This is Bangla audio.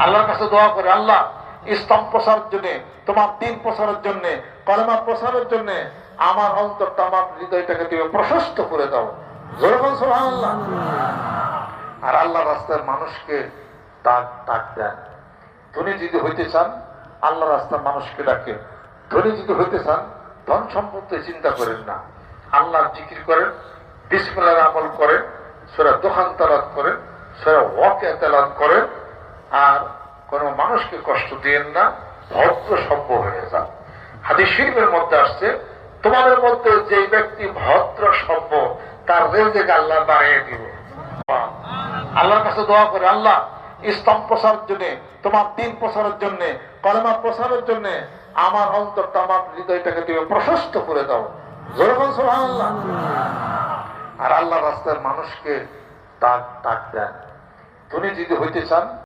আল্লাহর কাছে দোয়া করে, আল্লাহ ইসলাম প্রসারের জন্য, তোমার দিন প্রসারের জন্য, কলেমা প্রসারের জন্য আমার অন্তরটা, আমার হৃদয়টাকে তুমি প্রশস্ত করে দাও। জোরে বল সুবহানাল্লাহ। আর আল্লাহ রাস্তার মানুষকে ডাক দেন। ধনী যদি হইতে চান আল্লাহ রাস্তার মানুষকে ডাকে। ধনী যদি হইতে চান ধন সম্পত্তি চিন্তা করেন না, আল্লাহর জিকির করেন, বিসমিল্লাহর আমল করেন, সূরা দোকান তেলাওয়াত করেন, সূরা ওয়াকিয়া তেলাওয়াত করেন, আর কোন মানুষকে কষ্ট দিয়েন না, ভদ্র সভ্য হয়ে যান। হাদিস শরীফের মধ্যে আসছে, তোমাদের মধ্যে যে ব্যক্তি ভদ্র সভ্য তার রিজিক আল্লাহ বাড়িয়ে দিবে। আল্লাহর কাছে দোয়া করে, আল্লাহ ইসলাম প্রসারের জন্য, তোমার দিন প্রসারের জন্য, কলেমা প্রসারের জন্য আমার অন্তরটা, আমার হৃদয়টাকে তুমি প্রশস্ত করে দাও। জোরে বল সুবহানাল্লাহ। আর আল্লাহ রাস্তার মানুষকে ডাক দেন। ধনী যদি হইতে চান